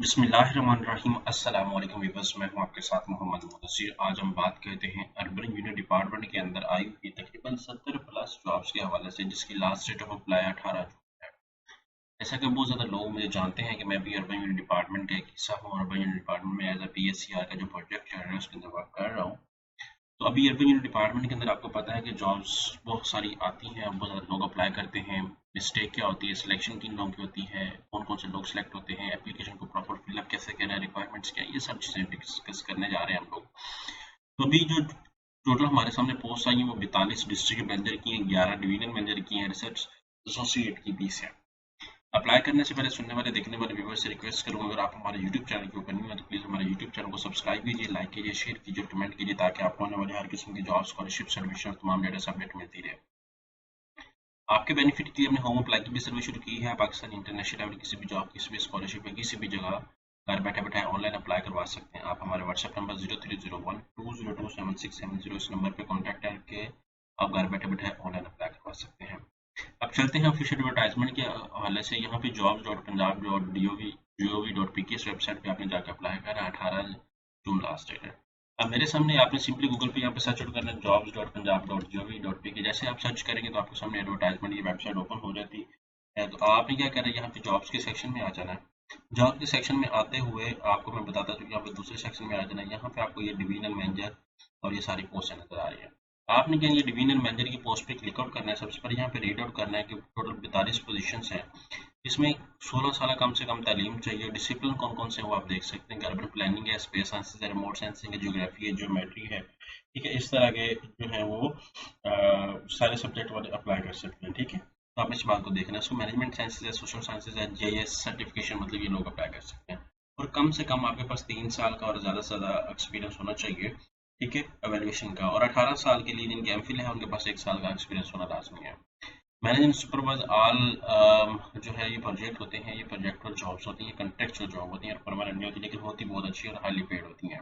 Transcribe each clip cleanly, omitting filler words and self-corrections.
बिस्मिल्लाहिर्रहमानिर्रहीम अस्सलाम वालेकुम व्यूअर्स, मैं हूं आपके साथ मोहम्मद मुदस्सिर। आज हम बात करते हैं अर्बन इंजीनियर डिपार्टमेंट के अंदर आई हुई तकरीबन 70 प्लस जॉब्स के हवाले से, जिसकी लास्ट डेट ऑफ अप्लाई 18 जून है। जैसा कि बहुत ज़्यादा लोग मुझे जानते हैं कि मैं भी अर्बन इंजीनियर डिपार्टमेंट का एक हिस्सा हूँ। अर्बन इंजीनियर डिपार्टमेंट में एज अ PSCR का जो प्रोजेक्ट चल रहा है उसके अंदर वर्क कर रहा हूँ। तो अभी अर्बन यूनिट डिपार्टमेंट के अंदर आपको पता है कि जॉब्स बहुत सारी आती हैं, बहुत ज़्यादा लोग अप्लाई करते हैं। मिस्टेक क्या होती है, सिलेक्शन किन लोगों की होती है, कौन कौन से लोग सिलेक्ट होते हैं, एप्लीकेशन को प्रॉपर फिलअप कैसे करना है, रिक्वायरमेंट्स क्या है, ये सब चीज़ें डिस्कस करने जा रहे हैं हम लोग। तो अभी जो टोटल हमारे सामने पोस्ट आई है वो 42 डिस्ट्रिक्ट मैनेजर की हैं, 11 डिवीजन मैनेजर की हैं, रिसर्च एसोसिएट की 20 है। अप्लाई करने से पहले सुनने वाले देखने वाले व्यूअर्स से रिक्वेस्ट करूंगा, अगर आप हमारे यूट्यूब चैनल के ऊपर नहीं है तो प्लीज़ हमारे यूट्यूब चैनल को सब्सक्राइब कीजिए, लाइक कीजिए, शेयर कीजिए और कमेंट कीजिए, ताकि आपको आने वाली हर किस्म की जॉब, स्कॉलरशिप, एडमिशन और तमाम लेटेस्ट अपडेट मिलती रहे। आपके बेनिफिट के लिए हमने होम अप्लाई की भी सर्विस शुरू की है। पाकिस्तान इंटरनेशनल लेवल किसी भी जॉब, किसी भी स्कॉलरशिप या किसी भी जगह घर बैठे बैठे ऑनलाइन अप्लाई करवा सकते हैं। आप हमारे व्हाट्सएप नंबर 0301202767 इस नंबर पर कॉन्टैक्ट करके आप घर बैठे बैठे ऑनलाइन अप्लाई करवा सकते हैं। अब चलते हैं ऑफिशियल एडवर्टाइजमेंट के हवाले से। यहाँ पे jobs.punjab.gov.pk इस वेबसाइट पे आपने जाकर अप्लाई करना है। 18 जून लास्ट डेट है। अब मेरे सामने आपने सिंपली गूगल पे यहाँ पे सर्च आउट करना है jobs.punjab.gov.pk। जैसे आप सर्च करेंगे तो आपके सामने एडवर्टाइजमेंट की वेबसाइट ओपन हो जाती है। तो आपने क्या करना है, यहाँ पे जॉब्स के सेक्शन में आ जाना है। जॉब के सेक्शन में आते हुए आपको मैं बताता हूँ, यहाँ पे दूसरे सेक्शन में आ जाना है। यहाँ पे आपको ये डिवीजनल मैनेजर और ये सारी पोस्ट नजर आ रही है। आपने क्या ये डिवीजनल मैनेजर की पोस्ट पे क्लिक आउट करना है। सबसे पहले यहाँ पे रीड आउट करना है कि टोटल 42 पोजीशंस हैं। इसमें 16 साल कम से कम तालीम चाहिए। डिसिप्लिन कौन कौन से वो आप देख सकते हैं। अर्बन प्लानिंग है, स्पेस साइंसेज है, रिमोट सेंसिंग है, ज्योग्राफी है, ज्योमेट्री है। ठीक है, इस तरह के जो है वो सारे सब्जेक्ट वाले अप्लाई कर सकते हैं। ठीक है, तो आप इस बात को देखना है। उसको मैनेजमेंट साइंसेज है, सोशल साइंसेज है, JS सर्टिफिकेशन, मतलब ये लोग अप्लाई कर सकते हैं। और कम से कम आपके पास 3 साल का और ज़्यादा से ज़्यादा एक्सपीरियंस होना चाहिए। ठीक है, एवेल्युएशन का। और 18 साल के लिए जिनके एमफिल है उनके पास 1 साल का एक्सपीरियंस होना लाजमी है। मैनेजिंग सुपरवाइज ऑल जो है ये प्रोजेक्ट होते हैं, ये प्रोजेक्टुअल जॉब्स होती हैं, कॉन्ट्रेक्चुअल जॉब होती हैं और परमानेंट नहीं होती, लेकिन होती बहुत अच्छी और हाईली पेड होती हैं।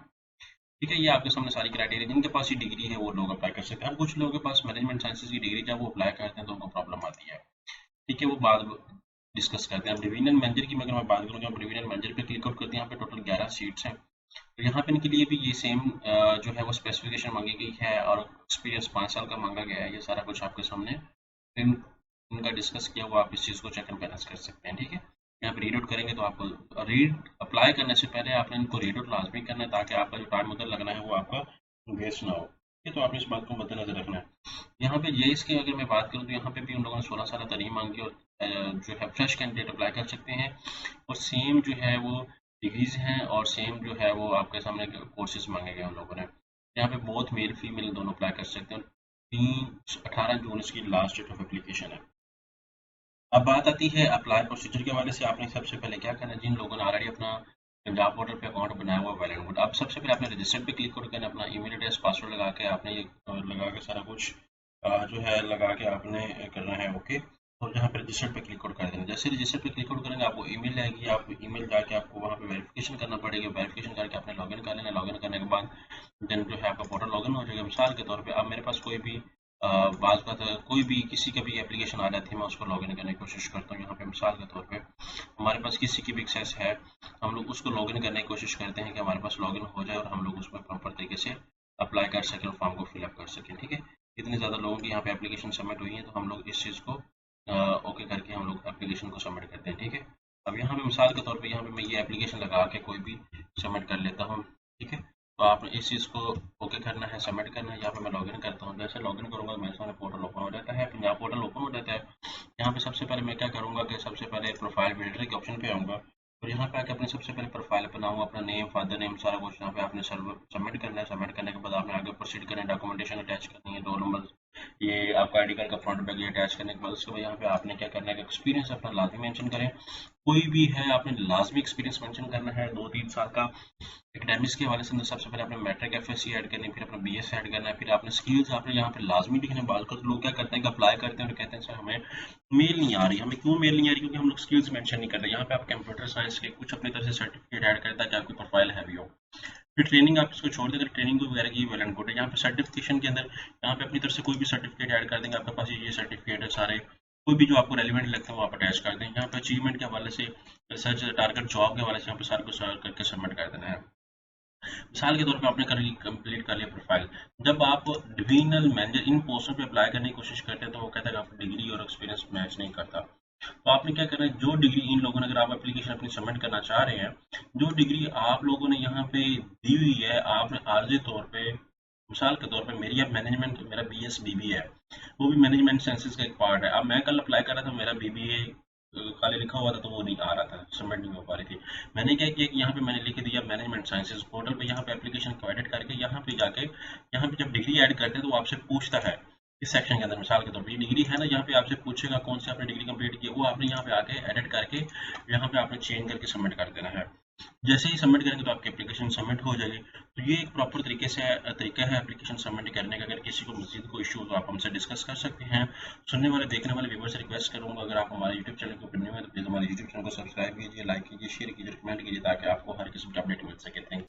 ठीक है, ये आपके सामने सारी क्राइटेरिया, जिनके पास ये डिग्री है वो लोग अप्लाई कर सकते हैं। अब कुछ लोगों के पास मैनेजमेंट साइंसेज की डिग्री, जब वो अप्लाई करते हैं तो उनको प्रॉब्लम आती है। ठीक है, वो बात डिस्कस करते हैं। अब डिवीजनल मैनेजर की अगर मैं बात करूँ, जब डिवीजनल मैनेजर पे क्लिक आउट करते हैं, यहाँ पे टोटल 11 सीट्स हैं। तो यहाँ पे इनके लिए भी ये सेम जो है वो स्पेसिफिकेशन मांगी गई है और एक्सपीरियंस 5 साल का मांगा गया है। ये सारा कुछ आपके सामने इन इनका डिस्कस किया हुआ, आप इस चीज़ को चेक एंड बैलेंस कर सकते हैं। ठीक है, यहाँ पे रीड आउट करेंगे तो आपको रीड अप्लाई करने से पहले आपने इनको रीड आउट लाजमी करना है, ताकि आपका जो टाइम उधर लगना है वो आपका वेस्ट ना हो। ठीक है, तो आपने इस बात को मद्देनजर रखना है। यहाँ पे जेईस की अगर मैं बात करूँ तो यहाँ पे भी उन लोगों ने 16 साल तालीम मांगी और जो है फ्रेश कैंडिडेट अप्लाई कर सकते हैं। और सेम जो है वो डिग्रीज हैं और सेम जो है वो आपके सामने कोर्सेज मांगे गए उन लोगों ने। यहाँ पे बोथ मेल फीमेल दोनों अप्लाई कर सकते हैं। 18 जून इसकी लास्ट डेट ऑफ एप्लीकेशन है। अब बात आती है अप्लाई प्रोसीजर के हवाले से। आपने सबसे पहले क्या करना है, जिन लोगों ने ऑलरेडी अपना पंजाब पोर्टल पे अकाउंट बनाया हुआ वेल एंड गुड। अब सबसे पहले आपने रजिस्टर पे क्लिक करके अपना ईमेल एड्रेस, पासवर्ड लगा के आपने ये लगा के सारा कुछ जो है लगा के आपने करना है ओके। और यहाँ पे रजिस्टर पे क्लिक आउट कर देना। जैसे रजिस्टर पे क्लिक आउट करेंगे आपको ईमेल आएगी, आप ईमेल जाके आपको वहाँ पे वेरिफिकेशन करना पड़ेगा। वेरिफिकेशन करके आपने लॉगिन कर लेना। लॉगिन करने के बाद देन जो है आपका पोर्टल लॉगिन हो जाएगा। मिसाल के तौर पे अब मेरे पास कोई भी बाज़ बात कोई भी किसी का भी एप्लीकेशन आ जाती है, मैं उसको लॉगिन करने की कोशिश करता हूँ। यहाँ पे मिसाल के तौर पे हमारे पास किसी की भी एक्सेस है, हम लोग उसको लॉगिन करने की कोशिश करते हैं कि हमारे पास लॉगिन हो जाए और हम लोग उसमें प्रॉपर तरीके से अप्लाई कर सकें और फॉर्म को फिलअप कर सकें। ठीक है, इतने ज़्यादा लोगों की यहाँ पे एप्लीकेशन सबमिट हुई है, तो हम लोग इस चीज़ को ओके करके हम लोग एप्लीकेशन को सबमिट करते हैं। ठीक है, अब यहाँ पे मिसाल के तौर पे यहाँ पे मैं ये एप्लीकेशन लगा के कोई भी सबमिट कर लेता हूँ। ठीक है, तो आपने इस चीज़ को ओके करना है, सबमिट करना है। यहाँ पे मैं लॉगिन करता हूँ। जैसे लॉगिन करूँगा तो मेरे सामने पोर्टल ओपन हो जाता है, पंजाब पोर्टल ओपन हो जाता है। यहाँ पे सबसे पहले मैं क्या करूँगा कि सबसे पहले प्रोफाइल बिल्डर के ऑप्शन पे आऊँगा और यहाँ पे आके अपने सबसे पहले प्रोफाइल बनाऊँगा, अपना नेम, फादर नेम, सारा कुछ यहाँ पे आपने सबमिट करना है। सबमिट करने के बाद आपने आगे प्रोसीड करना है, डॉक्यूमेंटेशन अटैच करनी है, 2 नंबर ये आपका आईडी कार्ड का फ्रंट बैक ये अटैच करने के बाद उसके बाद यहाँ पे आपने क्या करना है, एक्सपीरियंस अपना लाजमी मेंशन करें। कोई भी है आपने लाजमी एक्सपीरियंस मेंशन करना है 2-3 साल का। एकेडमिक्स के हवाले से सबसे पहले आपने मैट्रिक एफएससी ऐड करनी है, फिर अपना बीएस ऐड करना है, फिर आपने स्किल्स आपने यहाँ पे लाजमी लिखने। बात कर लोग क्या करते हैं कि अप्लाई करते हैं और कहते हैं सर हमें मेल नहीं आ रही। हमें क्यों मेल नहीं आ रही? क्योंकि हम लोग स्किल्स मेंशन नहीं कर रहे। यहाँ पे आप कंप्यूटर साइंस के कुछ अपनी तरफ से सर्टिफिकेट ऐड करता है कि आपकी प्रोफाइल हैवी हो। फिर ट्रेनिंग आप इसको छोड़ देंगे, ट्रेनिंग वगैरह की वेल एंड गुड है। यहाँ पे सर्टिफिकेशन के अंदर यहाँ पे अपनी तरफ से कोई भी सर्टिफिकेट ऐड कर देंगे। आपके पास ये सर्टिफिकेट है सारे कोई भी जो आपको रेलिवेंट लगता है वो आप अटैच कर दें। यहाँ पे अचीवमेंट के हवाले से, रिसर्च टारगेट जॉब के हवाले से यहाँ पे सारे को सर्च करके सबमिट कर देना है। मिसाल के तौर पे आपने कर कंप्लीट कर लिया प्रोफाइल। जब आप डिविजनल मैनेजर इन पोस्टों पे अप्लाई करने की कोशिश करते हैं तो वो कहता है कि आपकी डिग्री और एक्सपीरियंस मैच नहीं करता। तो आपने क्या करना है, जो डिग्री इन लोगों ने, अगर आप एप्लीकेशन अपनी सबमिट करना चाह रहे हैं, जो डिग्री आप लोगों ने यहाँ पे दी हुई है, आपने आर्जी तौर पे, मिसाल के तौर पे मेरी अब मैनेजमेंट, मेरा बीएस बीबी है, वो भी मैनेजमेंट साइंसेज का एक पार्ट है। अब मैं कल अप्लाई कर रहा था, मेरा बीबीए खाली लिखा हुआ था तो वो नहीं आ रहा था, सबमिट नहीं हो पा रही थी। मैंने क्या किया कि यहाँ पे मैंने लिख दिया मैनेजमेंट साइंसेज पोर्टल पे, यहाँ पे एप्लीकेशन को एडिट करके यहाँ पे जाके, यहाँ पे जब डिग्री ऐड करते हैं तो वो आपसे पूछता है इस सेक्शन के अंदर, मिसाल के तौर पे ये डिग्री है ना, यहाँ पे आपसे पूछेगा कौन सी आपने डिग्री कंप्लीट की, वो आपने यहाँ पे आके एडिट करके यहाँ पे आपने चेंज करके सबमिट कर देना है। जैसे ही सबमिट करेंगे तो आपकी एप्लीकेशन सबमिट हो जाएगी। तो ये एक प्रॉपर तरीका है एप्लीकेशन सबमिट करने का। अगर किसी को मज़ीद कोई इशू हो तो आप हमसे डिस्कस कर सकते हैं। सुनने वाले देखने वाले व्यूअर से रिक्वेस्ट करूंगा, अगर आप हमारे यूट्यूब चैनल को न्यू है तो प्लीज़ हमारे यूट्यूब चैनल को सब्सक्राइब कीजिए, लाइक कीजिए, शेयर कीजिए, कमेंट कीजिए, ताकि आपको हर किस्म की अपडेट मिल सके। Thank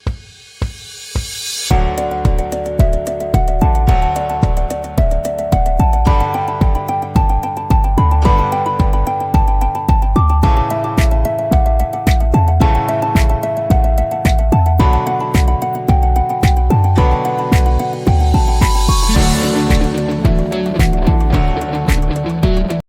you.